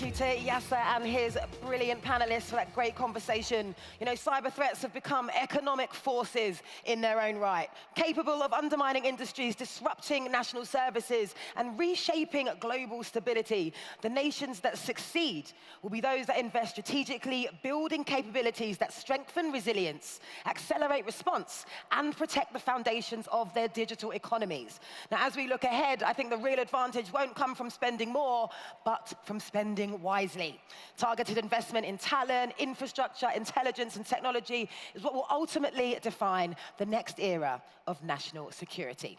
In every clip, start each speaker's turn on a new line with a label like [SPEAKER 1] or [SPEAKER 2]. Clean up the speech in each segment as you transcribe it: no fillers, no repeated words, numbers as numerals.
[SPEAKER 1] you to Yasser and his brilliant panelists for that great conversation. You know, cyber threats have become economic forces in their own right, capable of undermining industries, disrupting national services, and reshaping global stability. The nations that succeed will be those that invest strategically, building capabilities that strengthen resilience, accelerate response, and protect the foundations of their digital economies. Now, as we look ahead, I think the real advantage won't come from spending more, but from spending wisely. Targeted investment in talent, infrastructure, intelligence, and technology is what will ultimately define the next era of national security.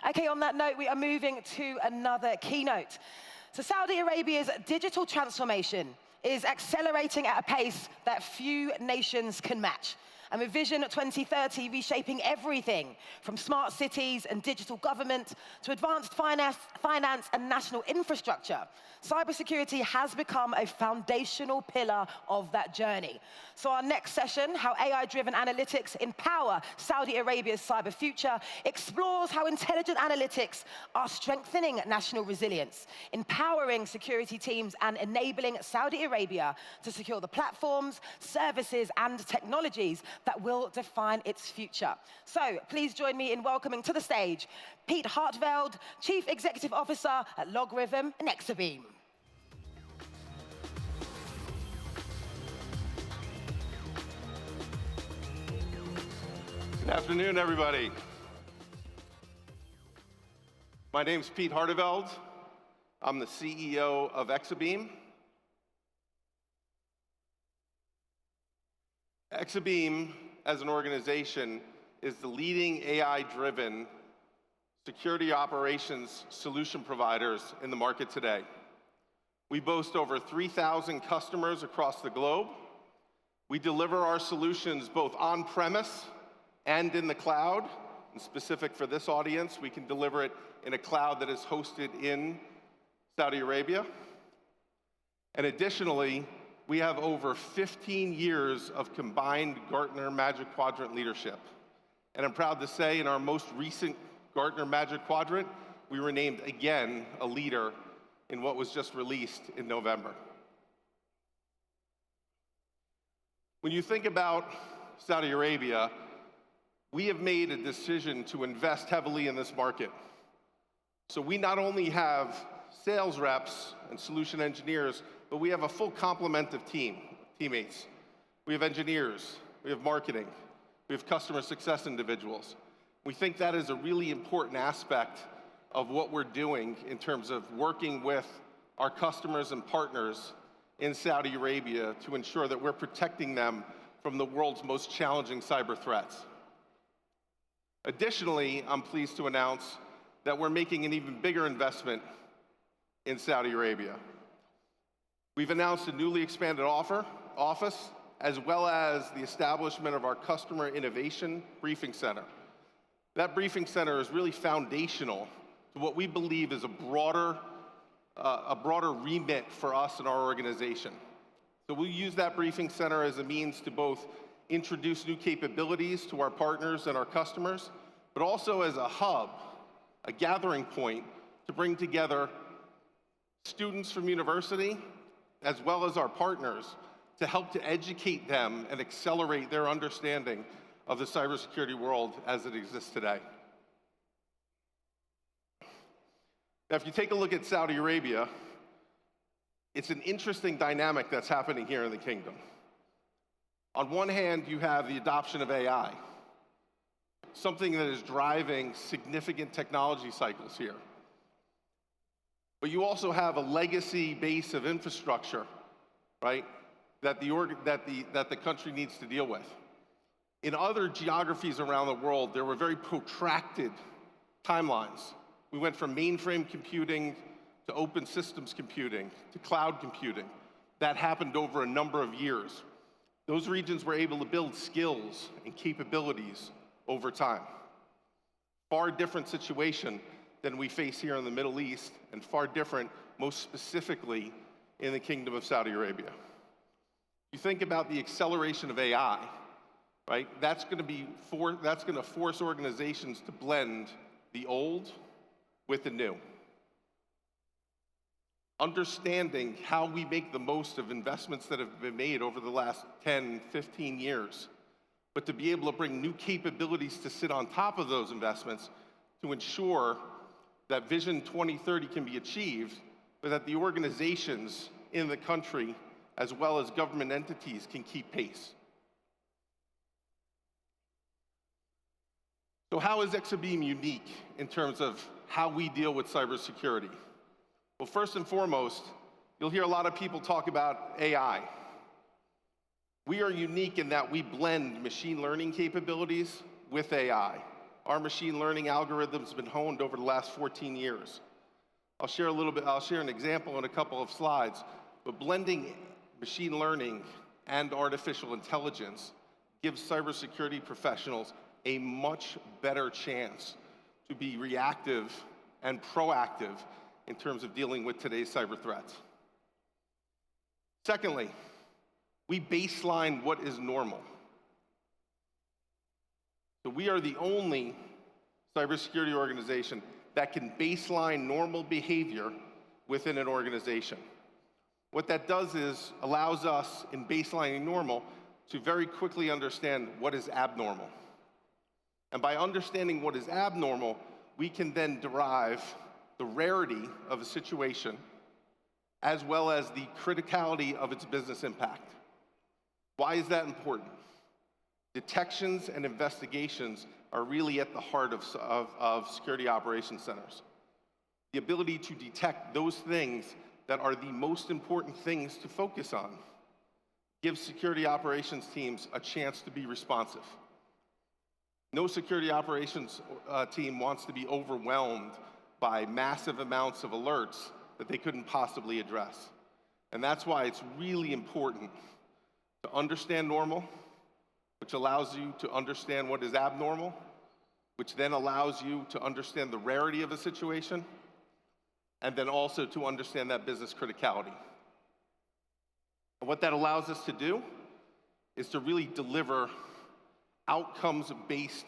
[SPEAKER 1] Okay, on that note, we are moving to another keynote. So Saudi Arabia's digital transformation is accelerating at a pace that few nations can match. And with Vision 2030 reshaping everything from smart cities and digital government to advanced finance and national infrastructure, cybersecurity has become a foundational pillar of that journey. So our next session, How AI-Driven Analytics Empower Saudi Arabia's Cyber Future, explores how intelligent analytics are strengthening national resilience, empowering security teams, and enabling Saudi Arabia to secure the platforms, services, and technologies that will define its future. So please join me in welcoming to the stage Pete Harteveld, Chief Executive Officer at Logarithm and Exabeam.
[SPEAKER 2] Good afternoon, everybody. My name's Pete Harteveld. I'm the CEO of Exabeam. Exabeam, as an organization, is the leading AI-driven security operations solution providers in the market today. We boast over 3,000 customers across the globe. We deliver our solutions both on-premise and in the cloud. And specific for this audience, we can deliver it in a cloud that is hosted in Saudi Arabia. And additionally, we have over 15 years of combined Gartner Magic Quadrant leadership. And I'm proud to say in our most recent Gartner Magic Quadrant, we were named again a leader in what was just released in November. When you think about Saudi Arabia, we have made a decision to invest heavily in this market. So we not only have sales reps and solution engineers, but we have a full complement of teammates. We have engineers, we have marketing, we have customer success individuals. We think that is a really important aspect of what we're doing in terms of working with our customers and partners in Saudi Arabia to ensure that we're protecting them from the world's most challenging cyber threats. Additionally, I'm pleased to announce that we're making an even bigger investment in Saudi Arabia. We've announced a newly expanded office, as well as the establishment of our Customer Innovation Briefing Center. That briefing center is really foundational to what we believe is a broader remit for us and our organization. So we'll use that briefing center as a means to both introduce new capabilities to our partners and our customers, but also as a hub, a gathering point to bring together students from university, as well as our partners, to help to educate them and accelerate their understanding of the cybersecurity world as it exists today. Now, if you take a look at Saudi Arabia, it's an interesting dynamic that's happening here in the kingdom. On one hand, you have the adoption of AI, something that is driving significant technology cycles here. But you also have a legacy base of infrastructure, right, that the country needs to deal with. In other geographies around the world, there were very protracted timelines. We went from mainframe computing to open systems computing to cloud computing. That happened over a number of years. Those regions were able to build skills and capabilities over time. Far different situation than we face here in the Middle East, and far different, most specifically, in the Kingdom of Saudi Arabia. You think about the acceleration of AI, right? That's going to force organizations to blend the old with the new. understanding how we make the most of investments that have been made over the last 10, 15 years, but to be able to bring new capabilities to sit on top of those investments to ensure that Vision 2030 can be achieved, but that the organizations in the country, as well as government entities, can keep pace. So how is Exabeam unique in terms of how we deal with cybersecurity? Well, first and foremost, you'll hear a lot of people talk about AI. We are unique in that we blend machine learning capabilities with AI. Our machine learning algorithms have been honed over the last 14 years. I'll share an example in a couple of slides, but blending machine learning and artificial intelligence gives cybersecurity professionals a much better chance to be reactive and proactive in terms of dealing with today's cyber threats. Secondly, we baseline what is normal. So we are the only cybersecurity organization that can baseline normal behavior within an organization. What that does is allows us, in baselining normal, to very quickly understand what is abnormal. And by understanding what is abnormal, we can then derive the rarity of a situation, as well as the criticality of its business impact. Why is that important? Detections and investigations are really at the heart of security operations centers. The ability to detect those things that are the most important things to focus on gives security operations teams a chance to be responsive. No security operations team wants to be overwhelmed by massive amounts of alerts that they couldn't possibly address. And that's why it's really important to understand normal, which allows you to understand what is abnormal, which then allows you to understand the rarity of a situation, and then also to understand that business criticality. And what that allows us to do is to really deliver outcomes-based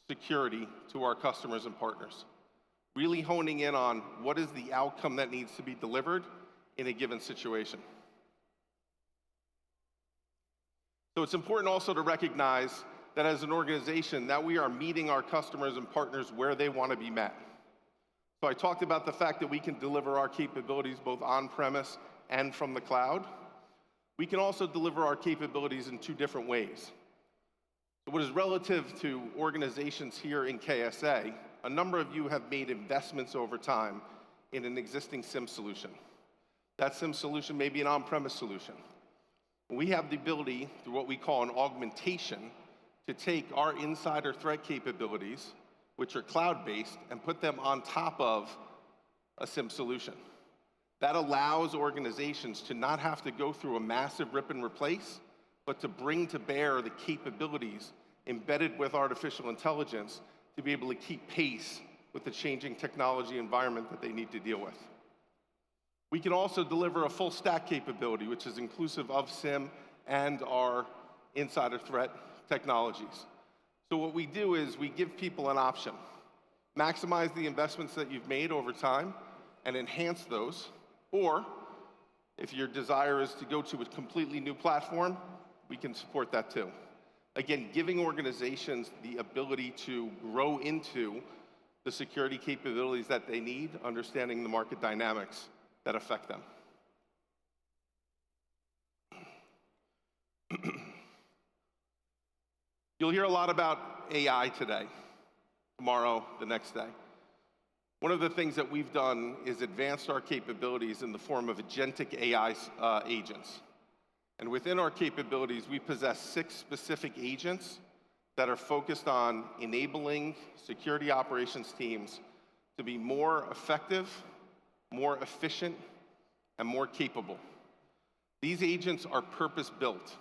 [SPEAKER 2] security to our customers and partners, really honing in on what is the outcome that needs to be delivered in a given situation. So it's important also to recognize that as an organization that we are meeting our customers and partners where they want to be met. So I talked about the fact that we can deliver our capabilities both on-premise and from the cloud. We can also deliver our capabilities in two different ways. So what is relative to organizations here in KSA, a number of you have made investments over time in an existing SIM solution. That SIM solution may be an on-premise solution. We have the ability, through what we call an augmentation, to take our insider threat capabilities, which are cloud-based, and put them on top of a SIM solution. That allows organizations to not have to go through a massive rip and replace, but to bring to bear the capabilities embedded with artificial intelligence to be able to keep pace with the changing technology environment that they need to deal with. We can also deliver a full stack capability, which is inclusive of SIM and our insider threat technologies. So what we do is we give people an option. Maximize the investments that you've made over time and enhance those, or if your desire is to go to a completely new platform, we can support that too. Again, giving organizations the ability to grow into the security capabilities that they need, understanding the market dynamics that affect them. You'll hear a lot about AI today, tomorrow, the next day. One of the things that we've done is advanced our capabilities in the form of agentic AI agents. And within our capabilities, we possess 6 specific agents that are focused on enabling security operations teams to be more effective, more efficient, and more capable. These agents are purpose-built.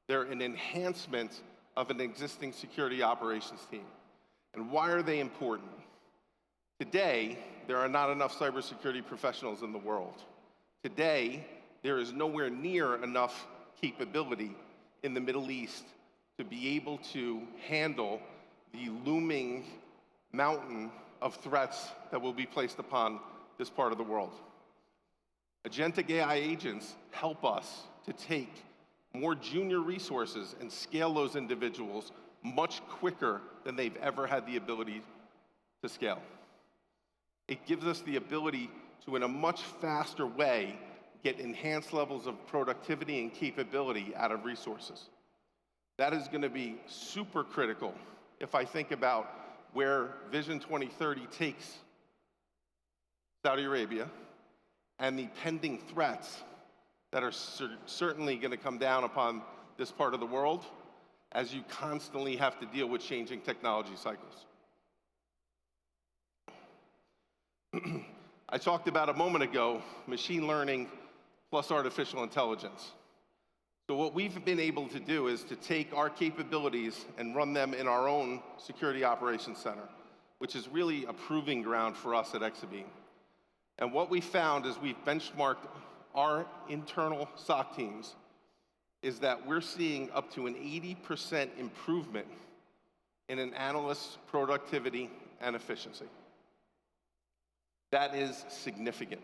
[SPEAKER 2] They're an enhancement of an existing security operations team. And why are they important? Today, there are not enough cybersecurity professionals in the world. Today, there is nowhere near enough capability in the Middle East to be able to handle the looming mountain of threats that will be placed upon this part of the world. Agentic AI agents help us to take more junior resources and scale those individuals much quicker than they've ever had the ability to scale. It gives us the ability to, in a much faster way, get enhanced levels of productivity and capability out of resources. That is going to be super critical if I think about where Vision 2030 takes Saudi Arabia and the pending threats that are certainly going to come down upon this part of the world as you constantly have to deal with changing technology cycles. I talked about a moment ago, machine learning plus artificial intelligence. So what we've been able to do is to take our capabilities and run them in our own Security Operations Center, which is really a proving ground for us at Exabeam. And what we found as we've benchmarked our internal SOC teams is that we're seeing up to an 80% improvement in an analyst's productivity and efficiency. That is significant,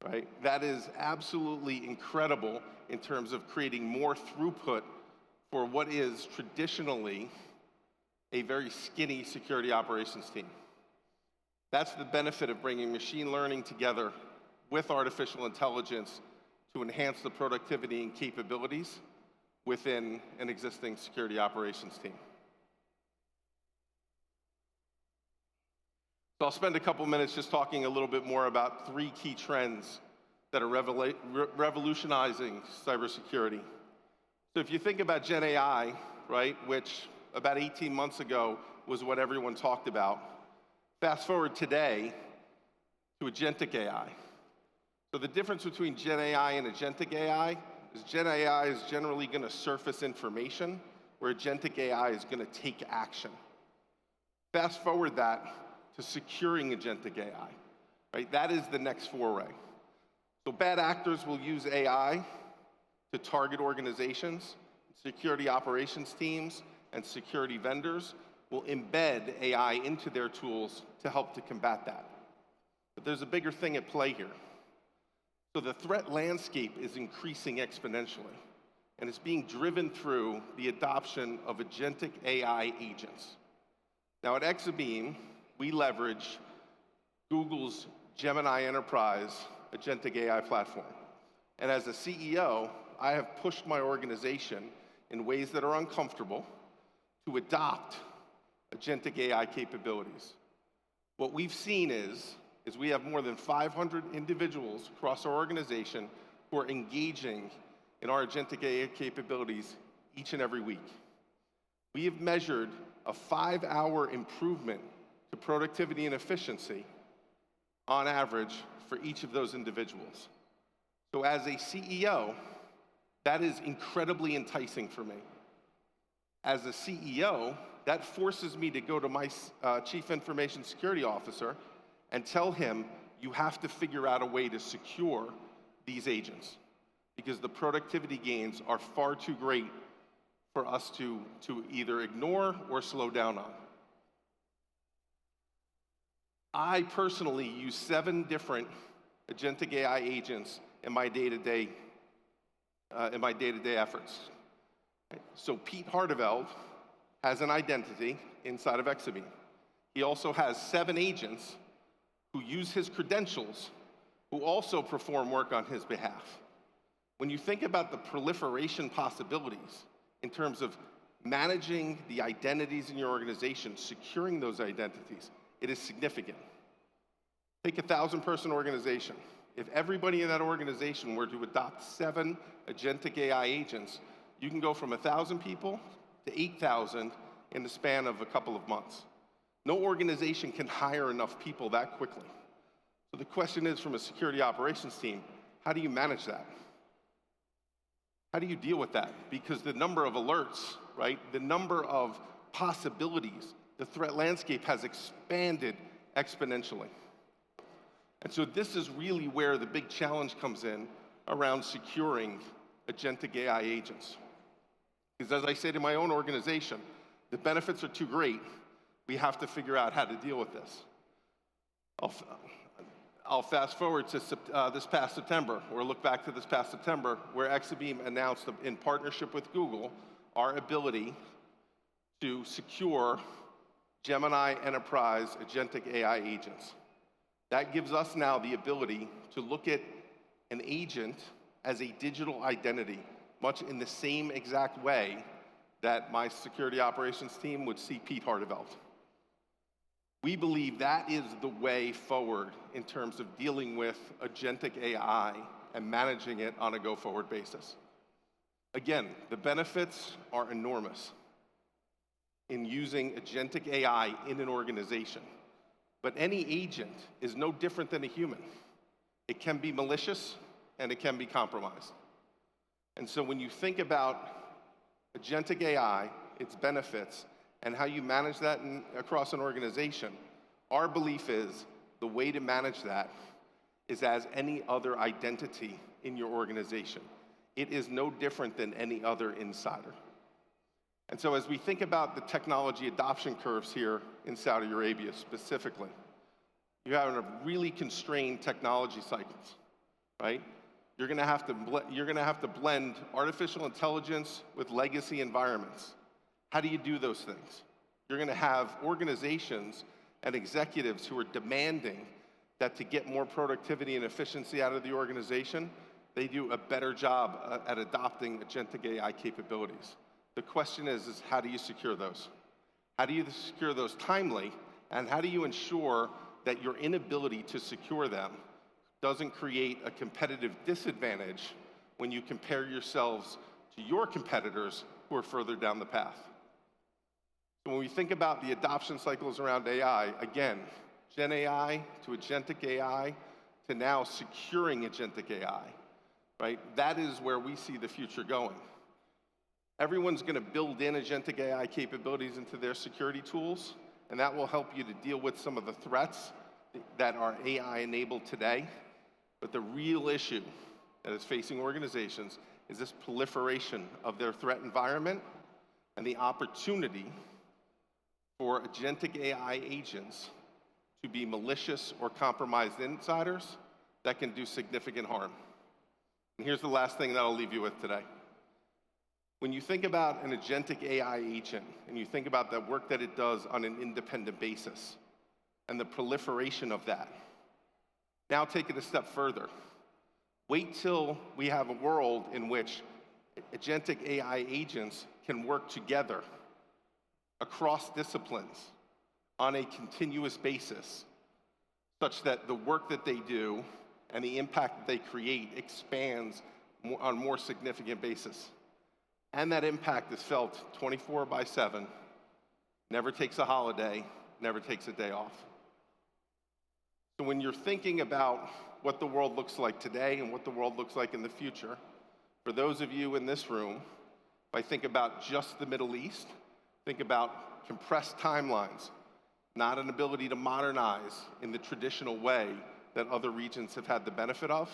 [SPEAKER 2] right? That is absolutely incredible in terms of creating more throughput for what is traditionally a very skinny security operations team. That's the benefit of bringing machine learning together with artificial intelligence to enhance the productivity and capabilities within an existing security operations team. So I'll spend a couple minutes just talking a little bit more about 3 key trends that are revolutionizing cybersecurity. So if you think about Gen AI, right, which about 18 months ago was what everyone talked about, fast forward today to agentic AI. So the difference between Gen AI and agentic AI is Gen AI is generally going to surface information, where agentic AI is going to take action. Fast forward that to securing agentic AI, right? That is the next foray. So bad actors will use AI to target organizations, security operations teams, and security vendors will embed AI into their tools to help to combat that. But there's a bigger thing at play here. So the threat landscape is increasing exponentially, and it's being driven through the adoption of agentic AI agents. Now at Exabeam, we leverage Google's Gemini Enterprise agentic AI platform. And as a CEO, I have pushed my organization in ways that are uncomfortable to adopt agentic AI capabilities. What we've seen is we have more than 500 individuals across our organization who are engaging in our agentic AI capabilities each and every week. We have measured a 5-hour improvement to productivity and efficiency on average for each of those individuals. So as a CEO, that is incredibly enticing for me. As a CEO, that forces me to go to my Chief Information Security Officer and tell him, you have to figure out a way to secure these agents because the productivity gains are far too great for us to either ignore or slow down on. I personally use 7 different agentic AI agents in my day-to-day efforts. So Pete Harteveld has an identity inside of Exabeam. He also has 7 agents who use his credentials, who also perform work on his behalf. When you think about the proliferation possibilities in terms of managing the identities in your organization, securing those identities, it is significant. Take a 1,000-person organization. If everybody in that organization were to adopt 7 agentic AI agents, you can go from 1,000 people to 8,000 in the span of a couple of months. No organization can hire enough people that quickly. So the question is, from a security operations team, how do you manage that? How do you deal with that? Because the number of alerts, right, the number of possibilities, the threat landscape has expanded exponentially. And so this is really where the big challenge comes in around securing agentic AI agents. Because as I say to my own organization, the benefits are too great. We have to figure out how to deal with this. I'll fast forward to this past September, or look back to this past September, where Exabeam announced, in partnership with Google, our ability to secure Gemini Enterprise agentic AI agents. That gives us now the ability to look at an agent as a digital identity, much in the same exact way that my security operations team would see Pete Harteveld. We believe that is the way forward in terms of dealing with agentic AI and managing it on a go-forward basis. Again, the benefits are enormous in using agentic AI in an organization. But any agent is no different than a human. It can be malicious and it can be compromised. And so when you think about agentic AI, its benefits, and how you manage that across an organization, our belief is the way to manage that is as any other identity in your organization. It is no different than any other insider. And so as we think about the technology adoption curves here in Saudi Arabia specifically, you have a really constrained technology cycles, right? You're gonna have to blend artificial intelligence with legacy environments. How do you do those things? You're gonna have organizations and executives who are demanding that to get more productivity and efficiency out of the organization, they do a better job at adopting agentic AI capabilities. The question is how do you secure those? How do you secure those timely, and how do you ensure that your inability to secure them doesn't create a competitive disadvantage when you compare yourselves to your competitors who are further down the path? So when we think about the adoption cycles around AI, again, Gen AI to agentic AI to now securing agentic AI, right? That is where we see the future going. Everyone's gonna build in agentic AI capabilities into their security tools, and that will help you to deal with some of the threats that are AI enabled today. But the real issue that is facing organizations is this proliferation of their threat environment and the opportunity for agentic AI agents to be malicious or compromised insiders that can do significant harm. And here's the last thing that I'll leave you with today. When you think about an agentic AI agent and you think about the work that it does on an independent basis and the proliferation of that, now take it a step further. Wait till we have a world in which agentic AI agents can work together across disciplines on a continuous basis, such that the work that they do and the impact that they create expands on a more significant basis. And that impact is felt 24/7, never takes a holiday, never takes a day off. So when you're thinking about what the world looks like today and what the world looks like in the future, for those of you in this room, if I think about just the Middle East, think about compressed timelines, not an ability to modernize in the traditional way that other regions have had the benefit of.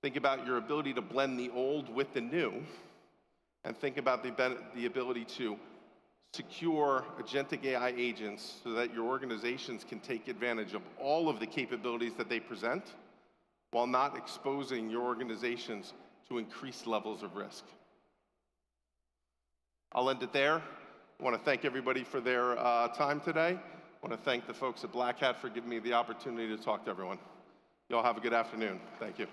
[SPEAKER 2] Think about your ability to blend the old with the new, and think about the ability to secure agentic AI agents so that your organizations can take advantage of all of the capabilities that they present while not exposing your organizations to increased levels of risk. I'll end it there. I want to thank everybody for their time today. I want to thank the folks at Black Hat for giving me the opportunity to talk to everyone. You all have a good afternoon. Thank you.